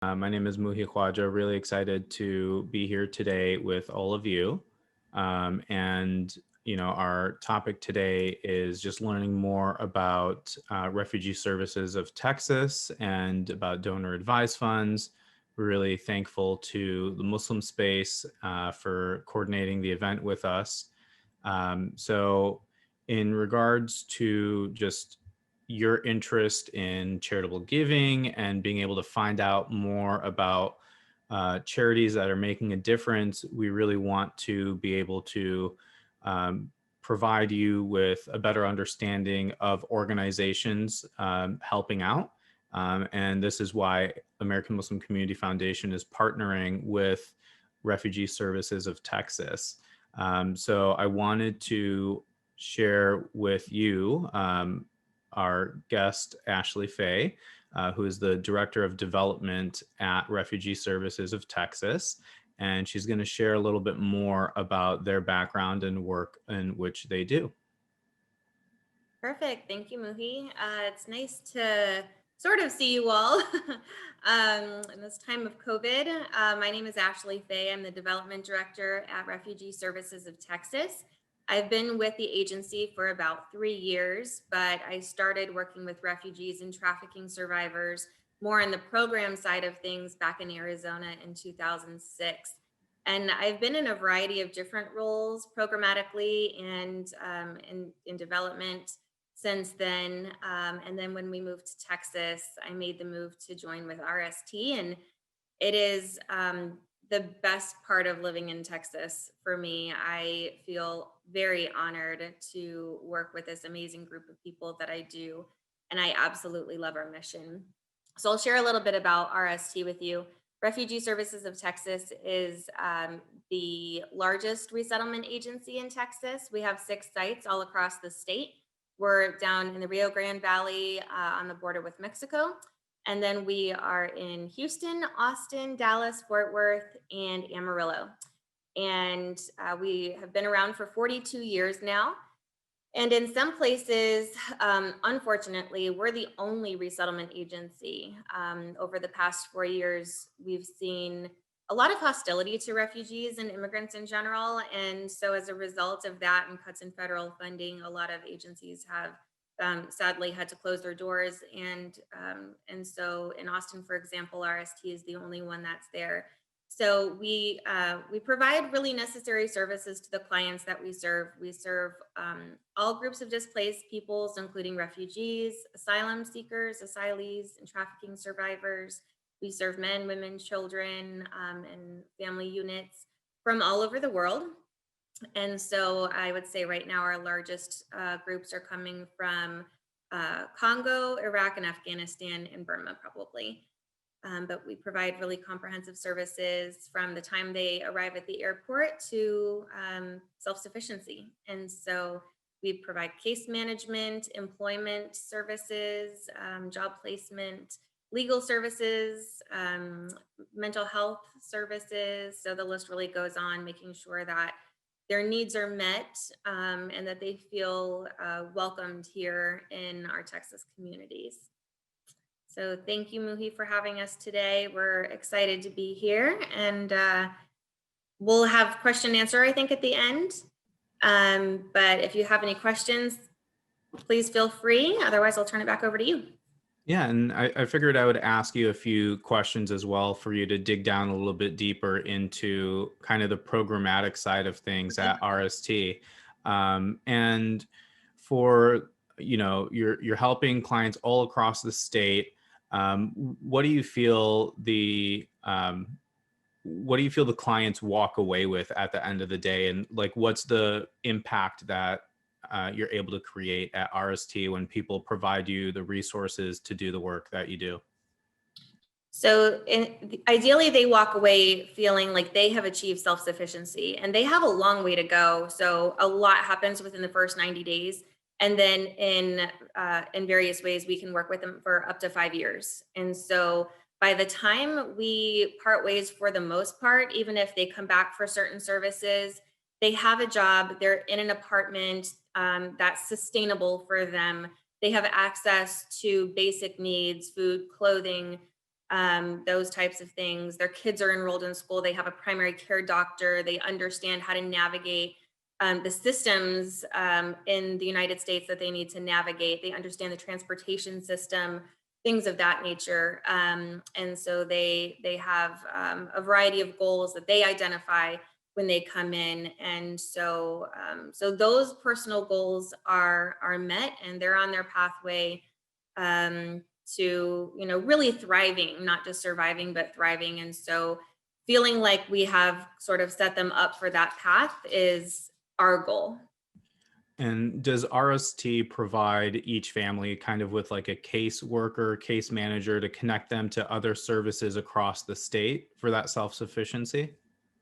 My name is Muhi Khwaja. Really excited to be here today with all of you. Our topic today is just learning more about Refugee Services of Texas and about donor advised funds. We're really thankful to the Muslim space for coordinating the event with us. In regards to just your interest in charitable giving and being able to find out more about charities that are making a difference, we really want to be able to provide you with a better understanding of organizations helping out. And this is why American Muslim Community Foundation is partnering with Refugee Services of Texas. So I wanted to share with you our guest, Faye, who is the Director of Development at Refugee Services of Texas. And she's going to share a little bit more about their background and work in which they do. Perfect. Thank you, Muhi. It's nice to sort of see you all in this time of COVID. My name is Faye. I'm the Development Director at Refugee Services of Texas. I've been with the agency for about 3 years, but I started working with refugees and trafficking survivors more on the program side of things back in Arizona in 2006. And I've been in a variety of different roles programmatically and in development since then. And then when we moved to Texas, I made the move to join with RST. And it is the best part of living in Texas for me. I feel very honored to work with this amazing group of people that I do. And I absolutely love our mission. So I'll share a little bit about RST with you. Refugee Services of Texas is the largest resettlement agency in Texas. We have 6 sites all across the state. We're down in the Rio Grande Valley on the border with Mexico. And then we are in Houston, Austin, Dallas, Fort Worth, and Amarillo. And we have been around for 42 years now. And in some places, unfortunately, we're the only resettlement agency. Over the past 4 years, we've seen a lot of hostility to refugees and immigrants in general. And so as a result of that and cuts in federal funding, a lot of agencies have sadly had to close their doors. And so in Austin, for example, RST is the only one that's there. So we provide really necessary services to the clients that we serve. We serve all groups of displaced peoples, including refugees, asylum seekers, asylees, and trafficking survivors. We serve men, women, children, and family units from all over the world. And so I would say right now our largest groups are coming from Congo, Iraq, and Afghanistan, and Burma probably. But we provide really comprehensive services from the time they arrive at the airport to self-sufficiency. And so we provide case management, employment services, job placement, legal services, mental health services. So the list really goes on, making sure that their needs are met and that they feel welcomed here in our Texas communities. So thank you, Muhi, for having us today. We're excited to be here, and we'll have question and answer, I think, at the end. But if you have any questions, please feel free. Otherwise, I'll turn it back over to you. Yeah, and I figured I would ask you a few questions as well for you to dig down a little bit deeper into kind of the programmatic side of things at RST. And for, you're helping clients all across the state. What do you feel the clients walk away with at the end of the day, and like what's the impact that you're able to create at RST when people provide you the resources to do the work that you do? So ideally, they walk away feeling like they have achieved self-sufficiency, and they have a long way to go. So a lot happens within the first 90 days. And then in various ways, we can work with them for up to 5 years. And so by the time we part ways, for the most part, even if they come back for certain services, they have a job, they're in an apartment that's sustainable for them. They have access to basic needs, food, clothing, those types of things. Their kids are enrolled in school. They have a primary care doctor. They understand how to navigate the systems in the United States that they need to navigate. They understand the transportation system, things of that nature. And so they have a variety of goals that they identify when they come in. And so so those personal goals are met, and they're on their pathway to, you know, really thriving, not just surviving, but thriving. And so feeling like we have sort of set them up for that path is our goal. And does RST provide each family kind of with like a case worker, case manager to connect them to other services across the state for that self-sufficiency?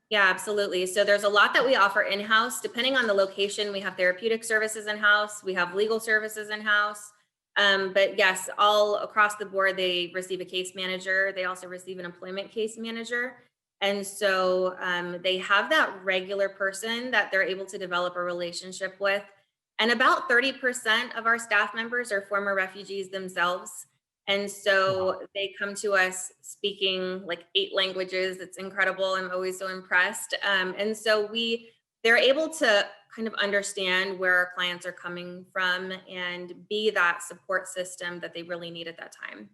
Yeah, absolutely. So there's a lot that we offer in-house. Depending on the location, we have therapeutic services in-house, we have legal services in-house. But yes, all across the board, they receive a case manager. They also receive an employment case manager. And so they have that regular person that they're able to develop a relationship with. And about 30% of our staff members are former refugees themselves. And Wow. so they come to us speaking like 8 languages. It's incredible. I'm always so impressed. And so they're able to kind of understand where our clients are coming from and be that support system that they really need at that time.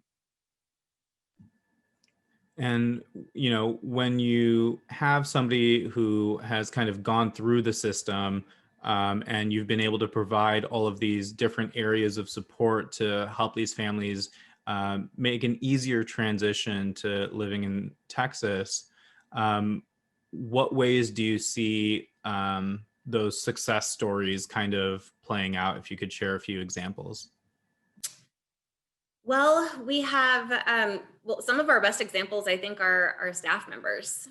And, you know, when you have somebody who has kind of gone through the system, and you've been able to provide all of these different areas of support to help these families make an easier transition to living in Texas, um, what ways do you see those success stories kind of playing out? If you could share a few examples. Well, we have, well, some of our best examples, I think, are our staff members.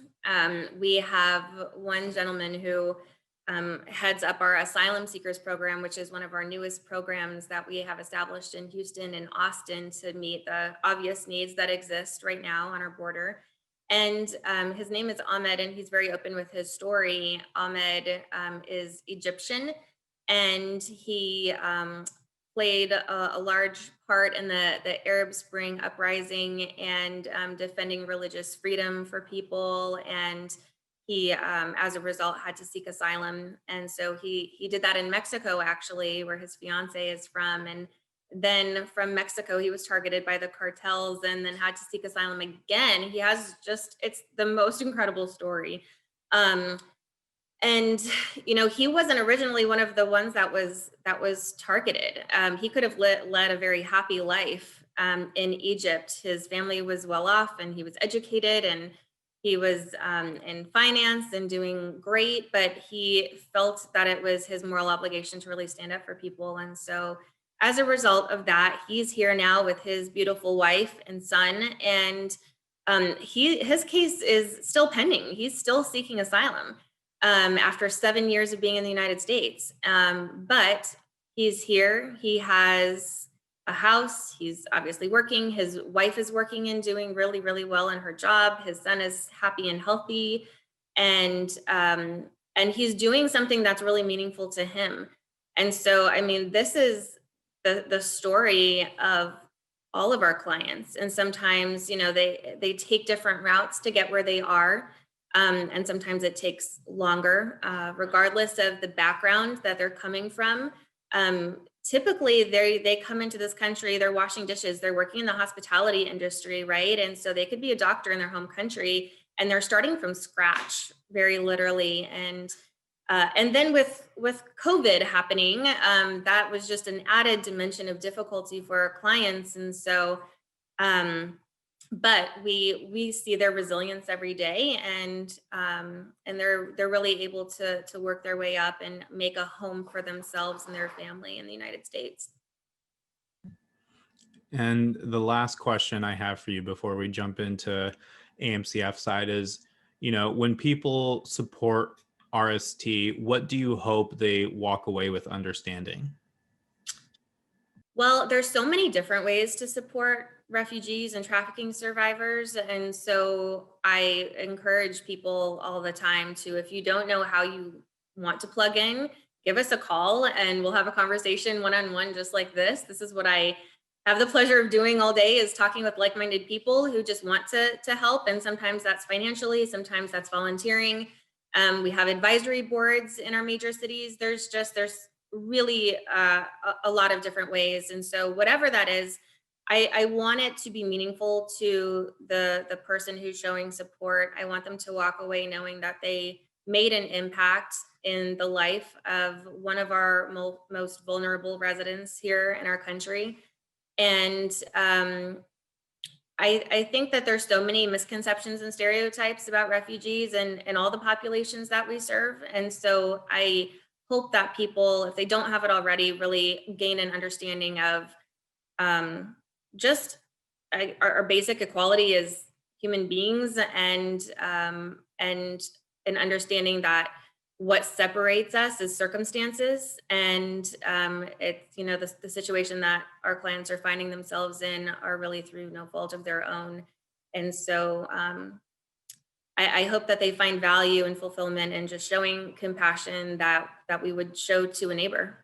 We have one gentleman who heads up our asylum seekers program, which is one of our newest programs that we have established in Houston and Austin to meet the obvious needs that exist right now on our border. And his name is Ahmed, and he's very open with his story. Ahmed is Egyptian, and he played a large part in the Arab Spring uprising and defending religious freedom for people. And he, as a result, had to seek asylum. And so he did that in Mexico, actually, where his fiance is from. And then from Mexico, he was targeted by the cartels and then had to seek asylum again. He has just, it's the most incredible story. Um, and you know, he wasn't originally one of the ones that was targeted. He could have led a very happy life in Egypt. His family was well off, and he was educated, and he was in finance and doing great. But he felt that it was his moral obligation to really stand up for people, and so as a result of that, he's here now with his beautiful wife and son, and his case is still pending. He's still seeking asylum after 7 years of being in the United States. But he's here. He has a house. He's obviously working. His wife is working and doing really, really well in her job. His son is happy and healthy, and he's doing something that's really meaningful to him. And so, I mean, this is the story of all of our clients. And sometimes, you know, they take different routes to get where they are. And sometimes it takes longer, regardless of the background that they're coming from. Typically, they come into this country, they're washing dishes, they're working in the hospitality industry, right? And so they could be a doctor in their home country, and they're starting from scratch, very literally. And then with COVID happening, that was just an added dimension of difficulty for our clients. And so, but we see their resilience every day, and they're really able to work their way up and make a home for themselves and their family in the United States. And the last question I have for you before we jump into AMCF side is, you know, when people support RST, what do you hope they walk away with understanding? Well, there's so many different ways to support refugees and trafficking survivors. And so I encourage people all the time to, if you don't know how you want to plug in, give us a call and we'll have a conversation one-on-one just like this. This is what I have the pleasure of doing all day is talking with like-minded people who just want to help. And sometimes that's financially, sometimes that's volunteering. We have advisory boards in our major cities. There's really a lot of different ways. And so whatever that is, I want it to be meaningful to the person who's showing support. I want them to walk away knowing that they made an impact in the life of one of our most vulnerable residents here in our country. And I think that there's so many misconceptions and stereotypes about refugees and all the populations that we serve. And so I hope that people, if they don't have it already, really gain an understanding of just our basic equality as human beings, and an understanding that what separates us is circumstances, and it's the situation that our clients are finding themselves in are really through no fault of their own. And so I hope that they find value and fulfillment in just showing compassion that we would show to a neighbor.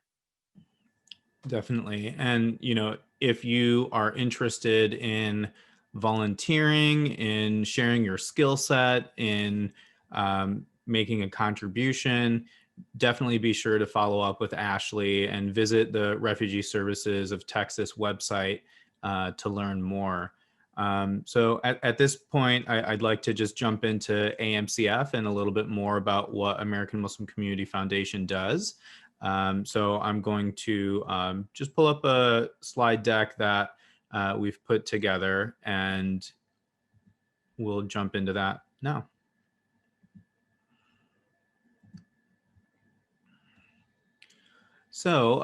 Definitely. And, if you are interested in volunteering, in sharing your skill set, in making a contribution, definitely be sure to follow up with Ashley and visit the Refugee Services of Texas website to learn more. So at this point, I'd like to just jump into AMCF and a little bit more about what American Muslim Community Foundation does. So I'm going to just pull up a slide deck that we've put together, and we'll jump into that now. So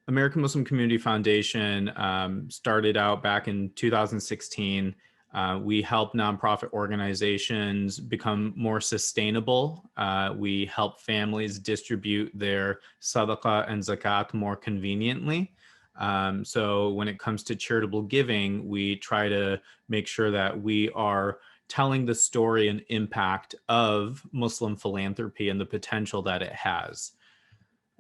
American Muslim Community Foundation started out back in 2016. We help nonprofit organizations become more sustainable. We help families distribute their sadaqah and zakat more conveniently. So when it comes to charitable giving, we try to make sure that we are telling the story and impact of Muslim philanthropy and the potential that it has.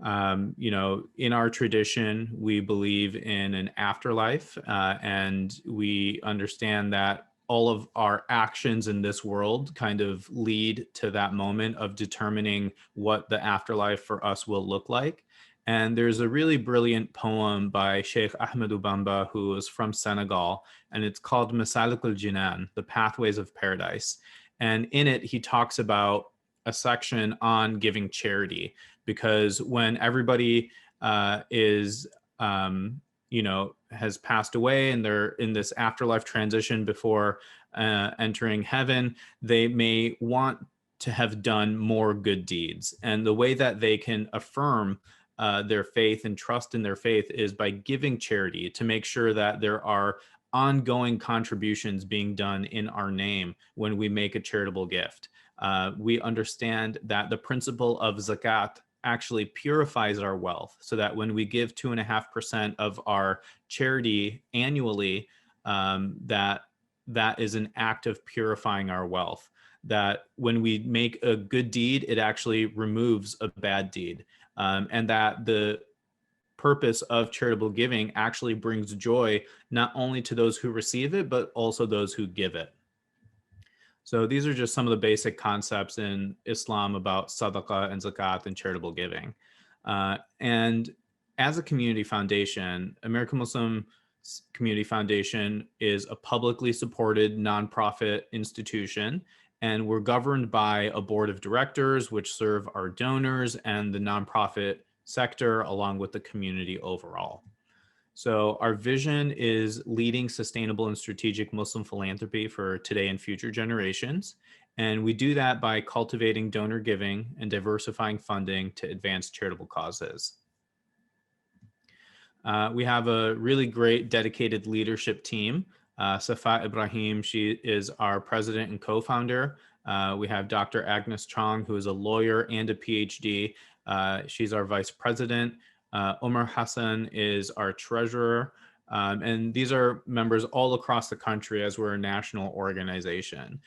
In our tradition, we believe in an afterlife, and we understand that all of our actions in this world kind of lead to that moment of determining what the afterlife for us will look like. And there's a really brilliant poem by Sheikh Ahmadou Bamba, who is from Senegal, and it's called Masalik al-Jinan, The Pathways of Paradise. And in it, he talks about a section on giving charity, because when everybody has passed away and they're in this afterlife transition before entering heaven, they may want to have done more good deeds. And the way that they can affirm their faith and trust in their faith is by giving charity, to make sure that there are ongoing contributions being done in our name when we make a charitable gift. We understand that the principle of zakat actually purifies our wealth, so that when we give 2.5% of our charity annually, that is an act of purifying our wealth. That when we make a good deed, it actually removes a bad deed, and that the purpose of charitable giving actually brings joy not only to those who receive it, but also those who give it. So these are just some of the basic concepts in Islam about sadaqah and zakat and charitable giving. And as a community foundation, American Muslim Community Foundation is a publicly supported nonprofit institution, and we're governed by a board of directors which serve our donors and the nonprofit sector along with the community overall. So our vision is leading sustainable and strategic Muslim philanthropy for today and future generations. And we do that by cultivating donor giving and diversifying funding to advance charitable causes. We have a really great dedicated leadership team. Safa Ibrahim, she is our president and co-founder. We have Dr. Agnes Chong, who is a lawyer and a PhD. She's our vice president. Omar Hassan is our treasurer. And these are members all across the country as we're a national organization.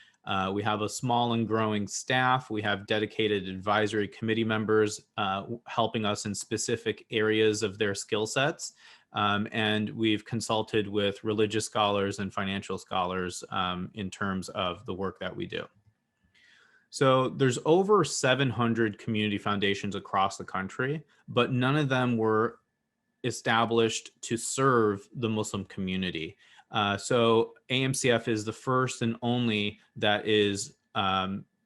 We have a small and growing staff. We have dedicated advisory committee members helping us in specific areas of their skill sets. And we've consulted with religious scholars and financial scholars in terms of the work that we do. So there's over 700 community foundations across the country, but none of them were established to serve the Muslim community. So AMCF is the first and only that is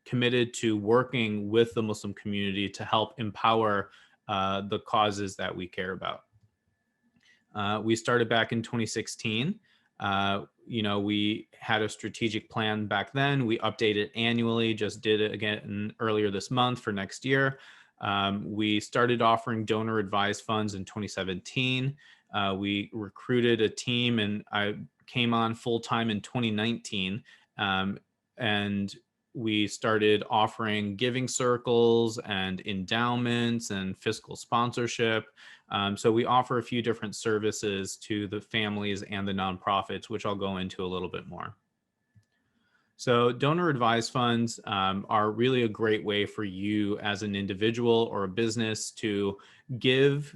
committed to working with the Muslim community to help empower the causes that we care about. We started back in 2016. We had a strategic plan back then. We update it annually, just did it again earlier this month for next year. We started offering donor advised funds in 2017. We recruited a team and I came on full time in 2019. And we started offering giving circles and endowments and fiscal sponsorship. So we offer a few different services to the families and the nonprofits, which I'll go into a little bit more. So donor advised funds are really a great way for you as an individual or a business to give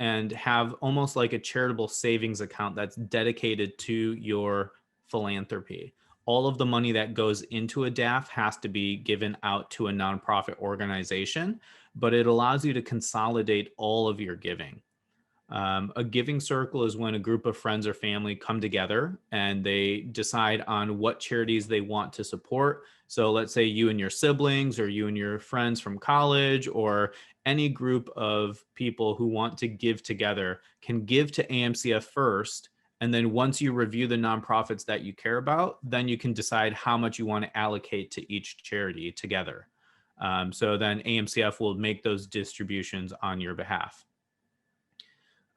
and have almost like a charitable savings account that's dedicated to your philanthropy. All of the money that goes into a DAF has to be given out to a nonprofit organization, but it allows you to consolidate all of your giving. A giving circle is when a group of friends or family come together and they decide on what charities they want to support. So let's say you and your siblings or you and your friends from college or any group of people who want to give together can give to AMCF first. And then once you review the nonprofits that you care about, then you can decide how much you want to allocate to each charity together. So then AMCF will make those distributions on your behalf.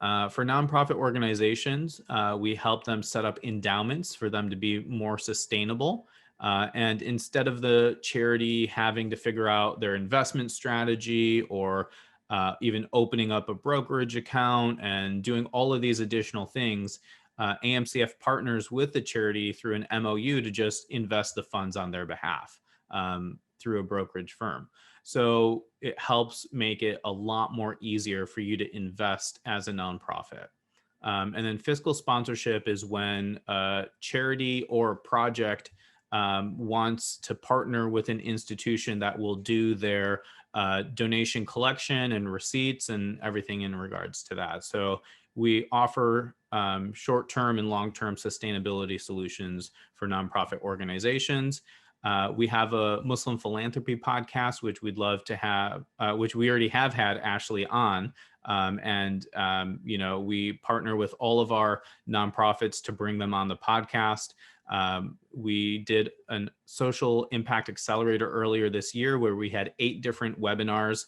For nonprofit organizations, we help them set up endowments for them to be more sustainable. And instead of the charity having to figure out their investment strategy or even opening up a brokerage account and doing all of these additional things, AMCF partners with the charity through an MOU to just invest the funds on their behalf through a brokerage firm. So it helps make it a lot more easier for you to invest as a nonprofit. And then fiscal sponsorship is when a charity or a project wants to partner with an institution that will do their donation collection and receipts and everything in regards to that. So we offer short-term and long-term sustainability solutions for nonprofit organizations. We have a Muslim philanthropy podcast, which we'd love to have, which we already have had Ashley on. We partner with all of our nonprofits to bring them on the podcast. We did a social impact accelerator earlier this year where we had 8 different webinars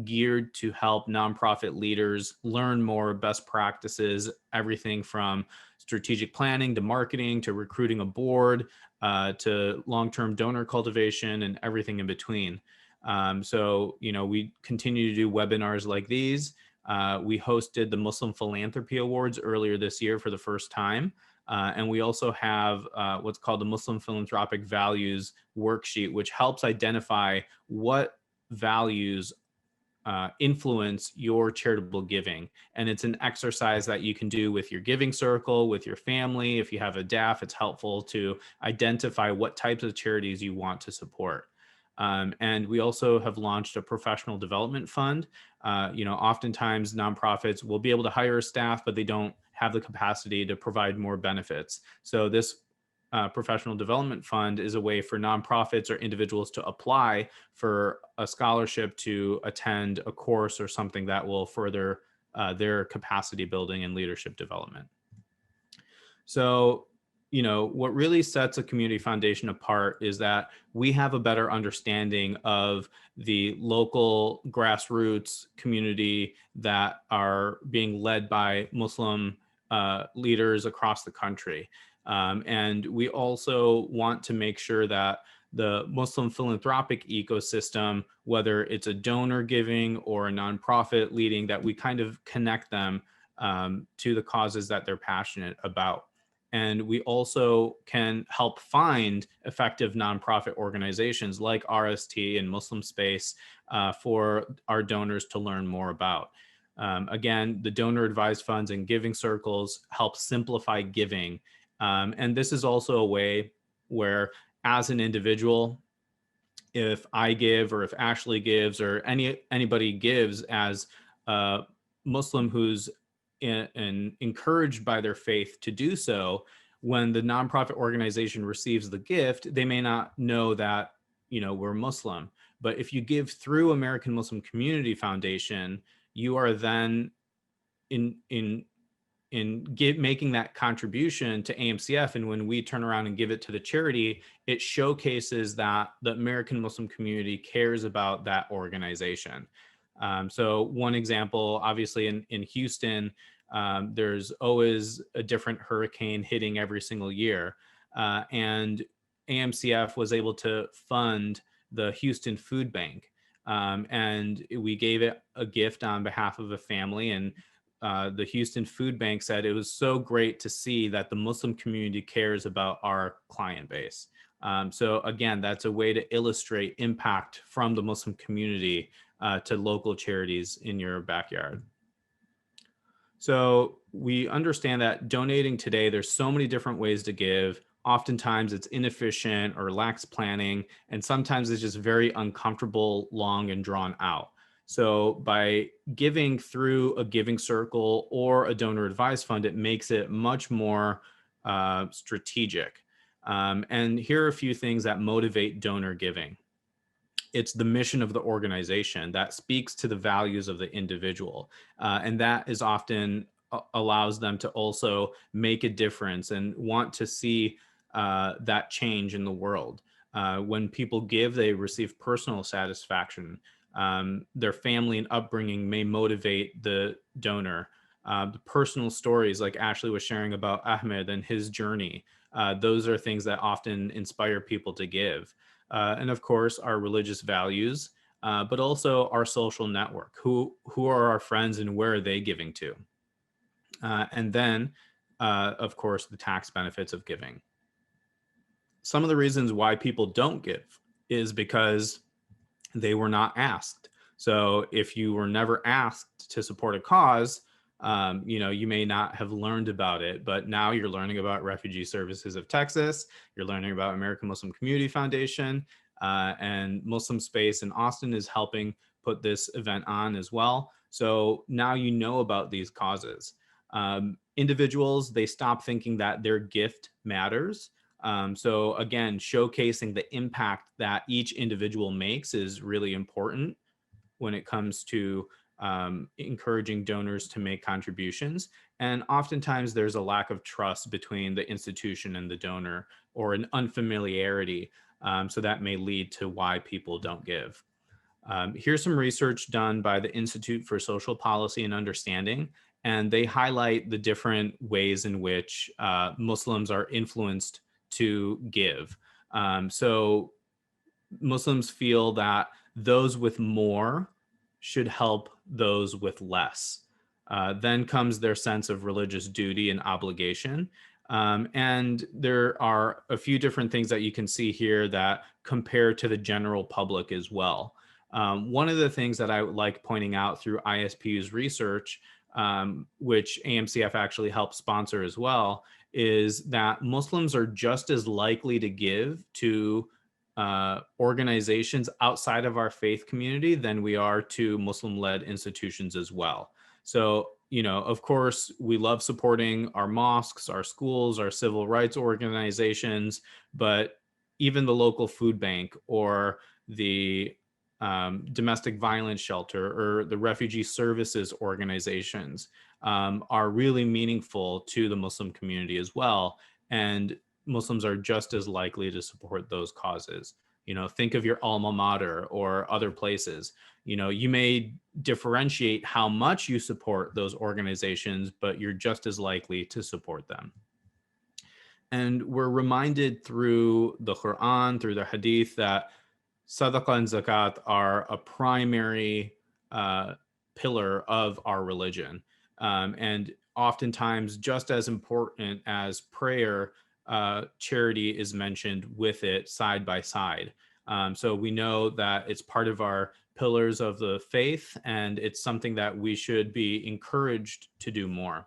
geared to help nonprofit leaders learn more best practices, everything from strategic planning to marketing to recruiting a board to long-term donor cultivation and everything in between. We continue to do webinars like these. We hosted the Muslim Philanthropy Awards earlier this year for the first time. And we also have what's called the Muslim Philanthropic Values Worksheet, which helps identify what values influence your charitable giving. And it's an exercise that you can do with your giving circle, with your family. If you have a DAF, it's helpful to identify what types of charities you want to support. And we also have launched a professional development fund. Oftentimes nonprofits will be able to hire staff, but they don't have the capacity to provide more benefits. So this professional development fund is a way for nonprofits or individuals to apply for a scholarship to attend a course or something that will further their capacity building and leadership development. So, what really sets a community foundation apart is that we have a better understanding of the local grassroots community that are being led by Muslim leaders across the country. And we also want to make sure that the Muslim philanthropic ecosystem, whether it's a donor giving or a nonprofit leading, that we kind of connect them to the causes that they're passionate about. And we also can help find effective nonprofit organizations like RST and Muslim Space for our donors to learn more about. Again, the donor advised funds and giving circles help simplify giving. And this is also a way where, as an individual, if I give or if Ashley gives or anybody gives as a Muslim who's encouraged by their faith to do so, when the nonprofit organization receives the gift, they may not know that, we're Muslim. But if you give through American Muslim Community Foundation, you are then in making that contribution to AMCF. And when we turn around and give it to the charity, it showcases that the American Muslim community cares about that organization. So one example, obviously in Houston, there's always a different hurricane hitting every single year. And AMCF was able to fund the Houston Food Bank. And we gave it a gift on behalf of a family. And the Houston Food Bank said it was so great to see that the Muslim community cares about our client base. So again, that's a way to illustrate impact from the Muslim community to local charities in your backyard. So we understand that donating today, there's so many different ways to give. Oftentimes it's inefficient or lacks planning, and sometimes it's just very uncomfortable, long, and drawn out. So by giving through a giving circle or a donor advised fund, it makes it much more strategic. And here are a few things that motivate donor giving. It's the mission of the organization that speaks to the values of the individual. And that is often allows them to also make a difference and want to see that change in the world. When people give, they receive personal satisfaction. Their family and upbringing may motivate the donor. The personal stories like Ashley was sharing about Ahmed and his journey, those are things that often inspire people to give. And of course, our religious values, but also our social network. Who are our friends and where are they giving to? And then, of course, the tax benefits of giving. Some of the reasons why people don't give is because they were not asked. So if you were never asked to support a cause, you may not have learned about it, but now you're learning about Refugee Services of Texas. You're learning about American Muslim Community Foundation, and Muslim Space in Austin is helping put this event on as well. So now you know about these causes. Individuals, they stop thinking that their gift matters. So again, showcasing the impact that each individual makes is really important when it comes to encouraging donors to make contributions. And oftentimes there's a lack of trust between the institution and the donor, or an unfamiliarity. So that may lead to why people don't give. Here's some research done by the Institute for Social Policy and Understanding, and they highlight the different ways in which Muslims are influenced to give. So Muslims feel that those with more should help those with less. Then comes their sense of religious duty and obligation. And there are a few different things that you can see here that compare to the general public as well. One of the things that I would like pointing out through ISPU's research, which AMCF actually helped sponsor as well, is that Muslims are just as likely to give to organizations outside of our faith community than we are to Muslim-led institutions as well. So, of course, we love supporting our mosques, our schools, our civil rights organizations, but even the local food bank or the domestic violence shelter or the refugee services organizations are really meaningful to the Muslim community as well. And Muslims are just as likely to support those causes. Think of your alma mater or other places. You may differentiate how much you support those organizations, but you're just as likely to support them. And we're reminded through the Quran, through the Hadith, that Sadaqah and Zakat are a primary pillar of our religion. And oftentimes, just as important as prayer, charity is mentioned with it side by side. So we know that it's part of our pillars of the faith, and it's something that we should be encouraged to do more.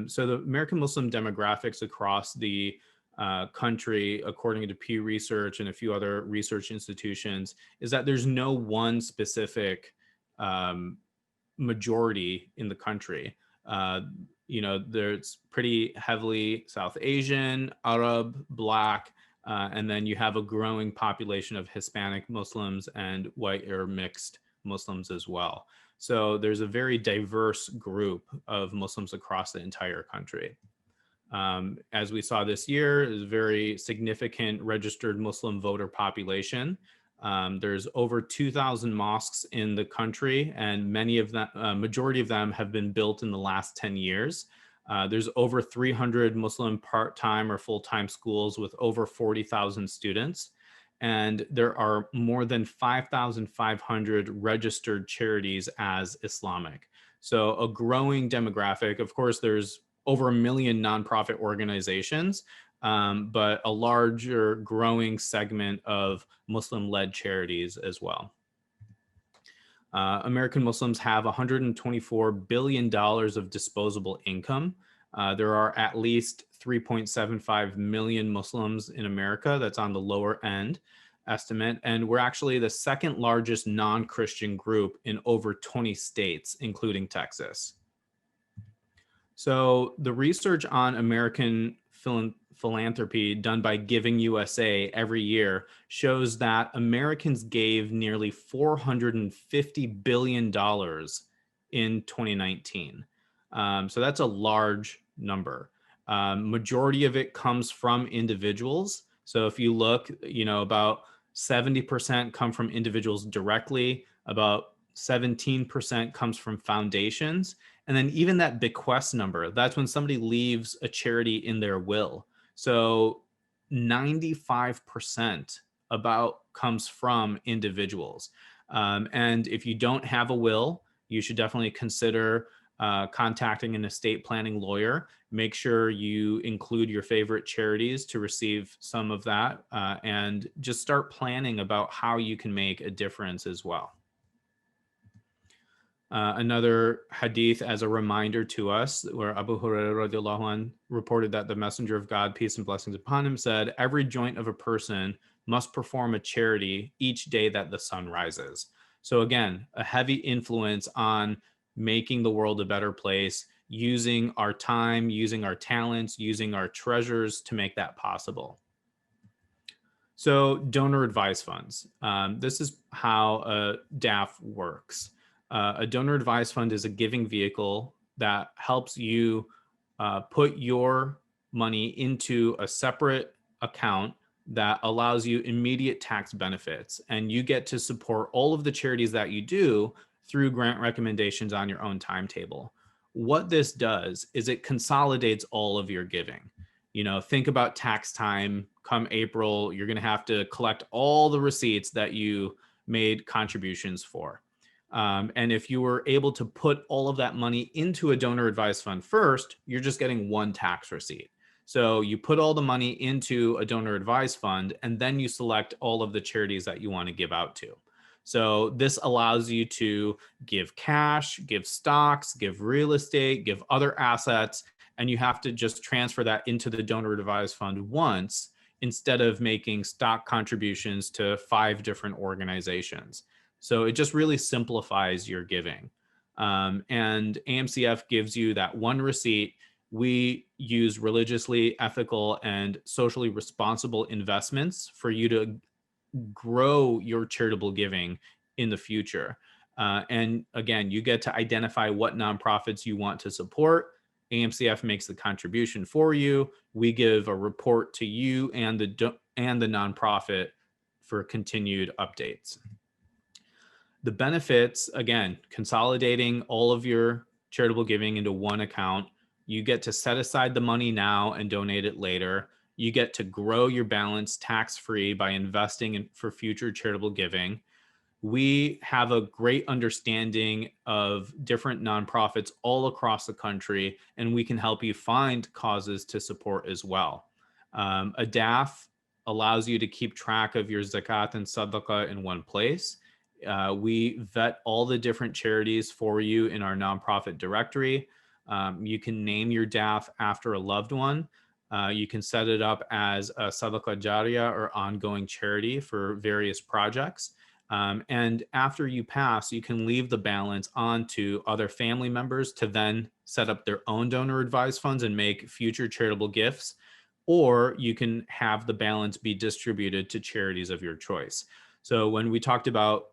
So the American Muslim demographics across the country, according to Pew Research and a few other research institutions, is that there's no one specific um, majority in the country. Uh, there's pretty heavily South Asian, Arab, Black, and then you have a growing population of Hispanic Muslims and white or mixed Muslims as well. So there's a very diverse group of Muslims across the entire country. As we saw this year, is a very significant registered Muslim voter population. There's over 2,000 mosques in the country, and many of them, majority of them have been built in the last 10 years. There's over 300 Muslim part-time or full-time schools with over 40,000 students. And there are more than 5,500 registered charities as Islamic. So a growing demographic. Of course, there's over 1 million nonprofit organizations, but a larger growing segment of Muslim-led charities as well. American Muslims have $124 billion of disposable income. There are at least 3.75 million Muslims in America. That's on the lower end estimate. And we're actually the second largest non-Christian group in over 20 states, including Texas. So the research on American philanthropy done by Giving USA every year shows that Americans gave nearly $450 billion in 2019. So that's a large number. Majority of it comes from individuals. So if you look, about 70% come from individuals directly, about 17% comes from foundations. And then even that bequest number, that's when somebody leaves a charity in their will. So 95% about comes from individuals. And if you don't have a will, you should definitely consider contacting an estate planning lawyer. Make sure you include your favorite charities to receive some of that, and just start planning about how you can make a difference as well. Another hadith as a reminder to us, where Abu Hurairah radiallahu anh reported that the Messenger of God, peace and blessings upon him, said, "Every joint of a person must perform a charity each day that the sun rises." So again, a heavy influence on making the world a better place, using our time, using our talents, using our treasures to make that possible. So donor advised funds. This is how a DAF works. A donor advised fund is a giving vehicle that helps you put your money into a separate account that allows you immediate tax benefits, and you get to support all of the charities that you do through grant recommendations on your own timetable. What this does is it consolidates all of your giving. Think about tax time. Come April, you're going to have to collect all the receipts that you made contributions for. And if you were able to put all of that money into a donor advised fund first, you're just getting one tax receipt. So you put all the money into a donor advised fund, and then you select all of the charities that you want to give out to. So this allows you to give cash, give stocks, give real estate, give other assets, and you have to just transfer that into the donor advised fund once, instead of making stock contributions to 5 different organizations. So it just really simplifies your giving. And AMCF gives you that one receipt. We use religiously ethical and socially responsible investments for you to grow your charitable giving in the future. And again, you get to identify what nonprofits you want to support. AMCF makes the contribution for you. We give a report to you and the nonprofit for continued updates. The benefits, again, consolidating all of your charitable giving into one account. You get to set aside the money now and donate it later. You get to grow your balance tax-free by investing for future charitable giving. we have a great understanding of different nonprofits all across the country, and we can help you find causes to support as well. A DAF allows you to keep track of your zakat and sadaqah in one place. We vet all the different charities for you in our nonprofit directory. You can name your DAF after a loved one. You can set it up as a sadaqah jariyah or ongoing charity for various projects. And after you pass, you can leave the balance on to other family members to then set up their own donor advised funds and make future charitable gifts. Or you can have the balance be distributed to charities of your choice. So when we talked about,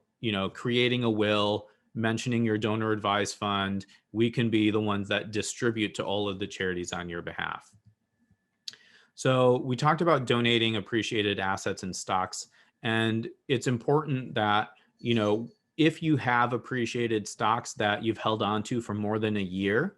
creating a will, mentioning your donor advised fund, we can be the ones that distribute to all of the charities on your behalf. So we talked about donating appreciated assets and stocks, and it's important that, if you have appreciated stocks that you've held on to for more than a year,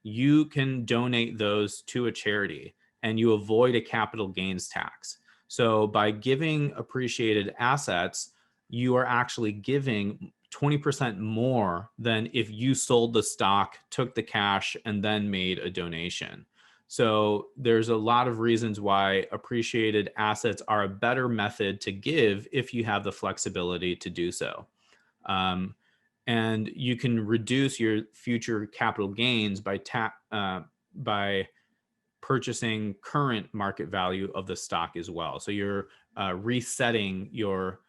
you can donate those to a charity and you avoid a capital gains tax. So by giving appreciated assets, you are actually giving 20% more than if you sold the stock, took the cash, and then made a donation. So there's a lot of reasons why appreciated assets are a better method to give if you have the flexibility to do so. And you can reduce your future capital gains by purchasing current market value of the stock as well. So you're resetting your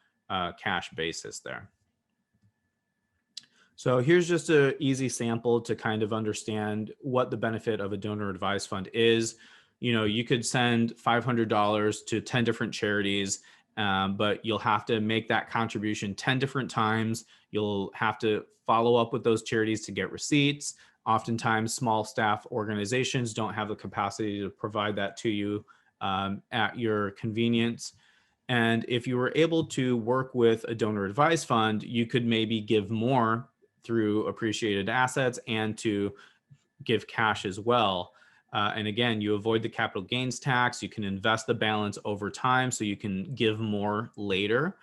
cash basis there. So here's just an easy sample to kind of understand what the benefit of a donor advised fund is. You could send $500 to 10 different charities, but you'll have to make that contribution 10 different times. You'll have to follow up with those charities to get receipts. Oftentimes, small staff organizations don't have the capacity to provide that to you at your convenience. And if you were able to work with a donor advised fund, you could maybe give more through appreciated assets and to give cash as well. And again, you avoid the capital gains tax. You can invest the balance over time so you can give more later.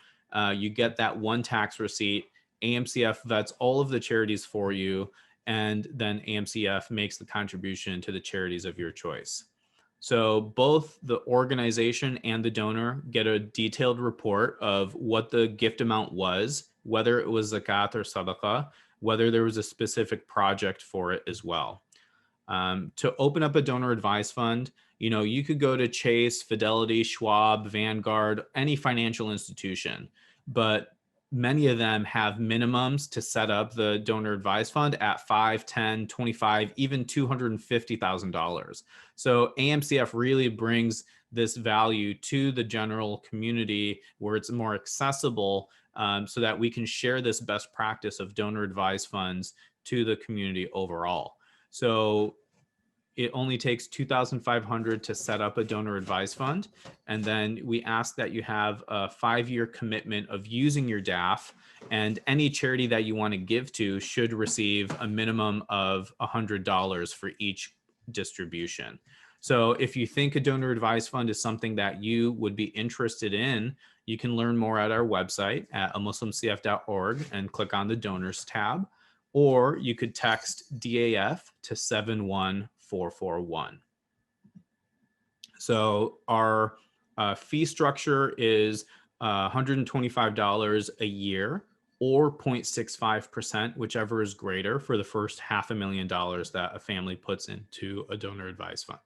You get that one tax receipt. AMCF vets all of the charities for you, and then AMCF makes the contribution to the charities of your choice. So both the organization and the donor get a detailed report of what the gift amount was, whether it was zakat or sadaqah, whether there was a specific project for it as well. To open up a donor advised fund, you could go to Chase, Fidelity, Schwab, Vanguard, any financial institution, but many of them have minimums to set up the donor advised fund at $5, $10, $25, even $250,000. So AMCF really brings this value to the general community where it's more accessible, so that we can share this best practice of donor advised funds to the community overall. So it only takes $2,500 to set up a donor advised fund. And then we ask that you have a 5-year commitment of using your DAF, and any charity that you want to give to should receive a minimum of $100 for each distribution. So if you think a donor advised fund is something that you would be interested in, you can learn more at our website at amuslimcf.org and click on the donors tab, or you could text DAF to 71441. So our fee structure is $125 a year or 0.65%, whichever is greater, for the first $500,000 that a family puts into a donor advised fund.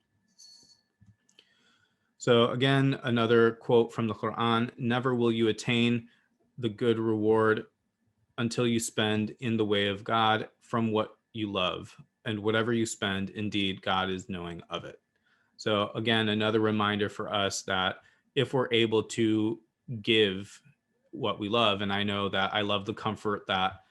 So again, another quote from the Quran: never will you attain the good reward until you spend in the way of God from what you love, and whatever you spend, indeed, God is knowing of it. So again, another reminder for us that if we're able to give what we love, and I know that I love the comfort that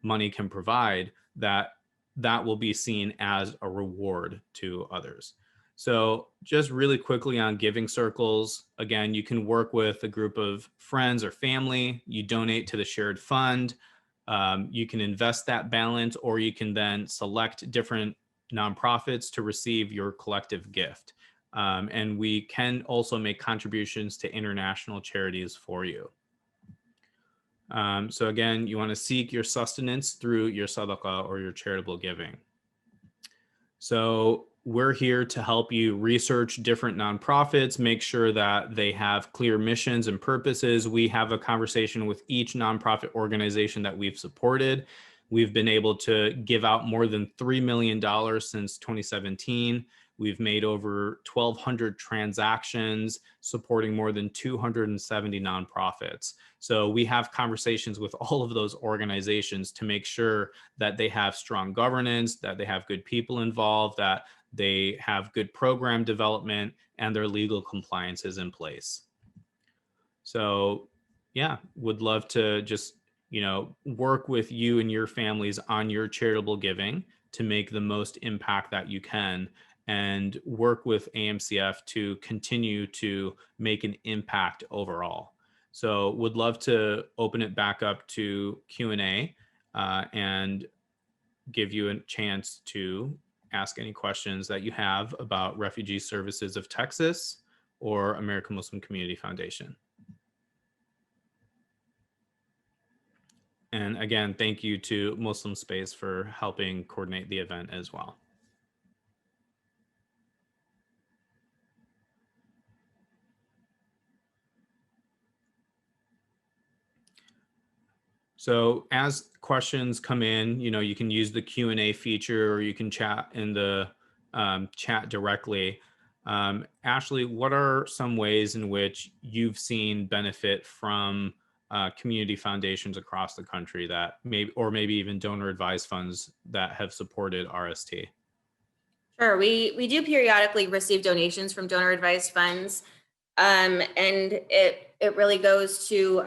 money can provide, that will be seen as a reward to others. So just really quickly on giving circles, again, you can work with a group of friends or family, you donate to the shared fund, you can invest that balance, or you can then select different nonprofits to receive your collective gift. And we can also make contributions to international charities for you. So again, you want to seek your sustenance through your sadaqah or your charitable giving. So we're here to help you research different nonprofits, make sure that they have clear missions and purposes. We have a conversation with each nonprofit organization that we've supported. We've been able to give out more than $3 million since 2017. We've made over 1,200 transactions supporting more than 270 nonprofits. So we have conversations with all of those organizations to make sure that they have strong governance, that they have good people involved, that they have good program development, and their legal compliance is in place. So yeah, would love to just, work with you and your families on your charitable giving to make the most impact that you can, and work with AMCF to continue to make an impact overall. So would love to open it back up to Q&A and give you a chance to ask any questions that you have about Refugee Services of Texas or American Muslim Community Foundation. And again, thank you to Muslim Space for helping coordinate the event as well. So as questions come in, you can use the Q&A feature, or you can chat in the chat directly. Ashley, what are some ways in which you've seen benefit from community foundations across the country that maybe even donor advised funds that have supported RST? Sure. We do periodically receive donations from donor advised funds. And it really goes to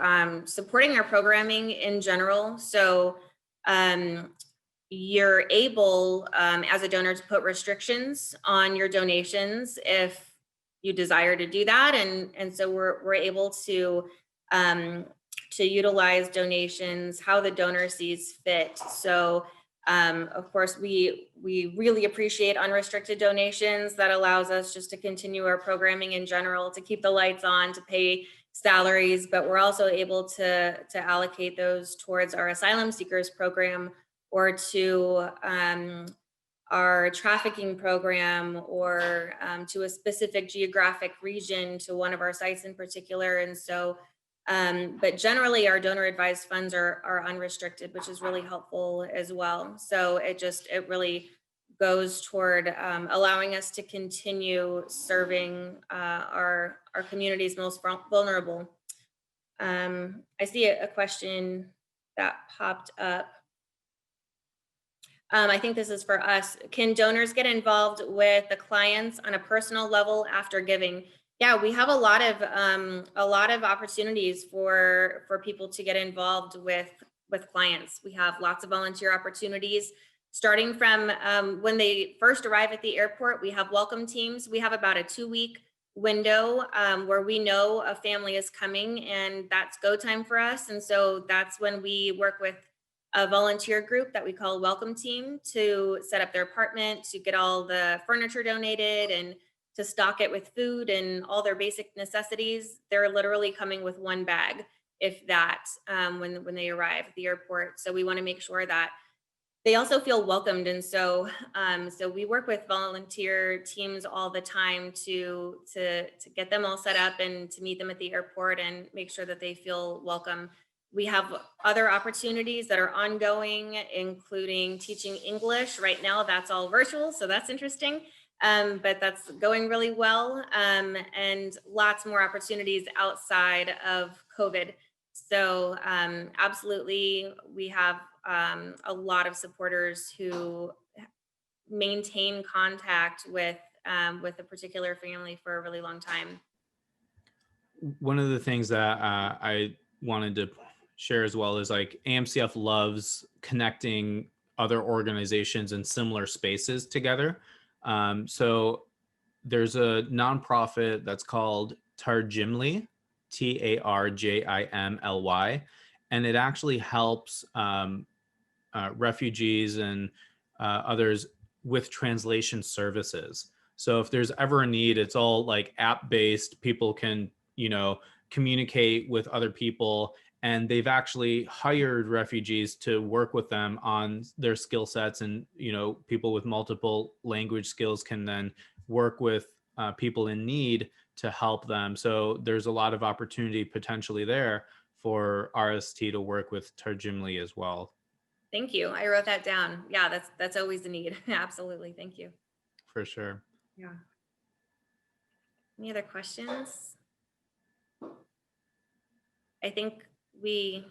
supporting our programming in general. So you're able, as a donor, to put restrictions on your donations if you desire to do that, and so we're able to utilize donations how the donor sees fit. So of course, we really appreciate unrestricted donations. That allows us just to continue our programming in general, to keep the lights on, to pay salaries, but we're also able to allocate those towards our asylum seekers program, or to our trafficking program, or to a specific geographic region, to one of our sites in particular. And so but generally our donor advised funds are unrestricted, which is really helpful as well. So it really goes toward allowing us to continue serving our communities most vulnerable. I see a question that popped up. I think this is for us. Can donors get involved with the clients on a personal level after giving? Yeah, we have a lot of opportunities for people to get involved with clients. We have lots of volunteer opportunities, starting from when they first arrive at the airport. We have welcome teams. We have about a 2-week window where we know a family is coming, and that's go time for us. And so that's when we work with a volunteer group that we call welcome team to set up their apartment, to get all the furniture donated, and to stock it with food and all their basic necessities. They're literally coming with one bag, if that, when they arrive at the airport. So we want to make sure that they also feel welcomed. And so so we work with volunteer teams all the time to get them all set up, and to meet them at the airport and make sure that they feel welcome. We have other opportunities that are ongoing, including teaching English. Right now, that's all virtual, so that's interesting. But that's going really well, and lots more opportunities outside of COVID. So absolutely, we have a lot of supporters who maintain contact with a particular family for a really long time. One of the things that I wanted to share as well is, like, AMCF loves connecting other organizations in similar spaces together. So there's a nonprofit that's called Tarjimly, Tarjimly, and it actually helps refugees and others with translation services. So if there's ever a need, it's all like app based. People can, communicate with other people, and they've actually hired refugees to work with them on their skill sets. And people with multiple language skills can then work with people in need to help them. So there's a lot of opportunity potentially there for RST to work with Tarjimli as well. Thank you. I wrote that down. Yeah, that's always a need. Absolutely. Thank you. For sure. Yeah. Any other questions? I think we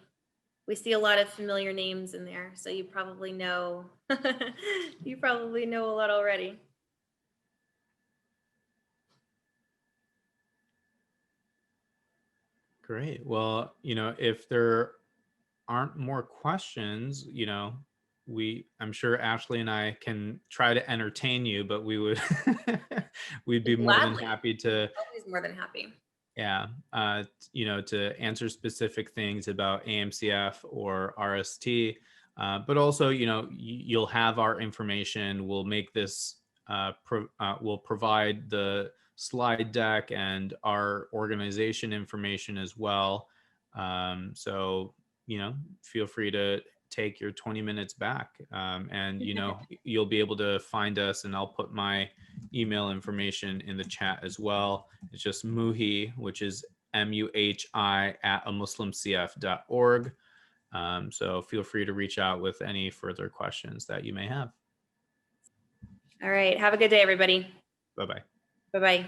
see a lot of familiar names in there, so you probably know you probably know a lot already. Great. Well, if there aren't more questions, I'm sure Ashley and I can try to entertain you, but we'd be more than Gladly. happy to, Always more than happy. yeah, to answer specific things about AMCF or RST. But also, you'll have our information. We'll make this, we'll provide the slide deck and our organization information as well. So, feel free to take your 20 minutes back. And, you'll be able to find us, and I'll put my email information in the chat as well. It's just Muhi, which is MUHI at amuslimcf.org. So feel free to reach out with any further questions that you may have. All right. Have a good day, everybody. Bye-bye. Bye-bye.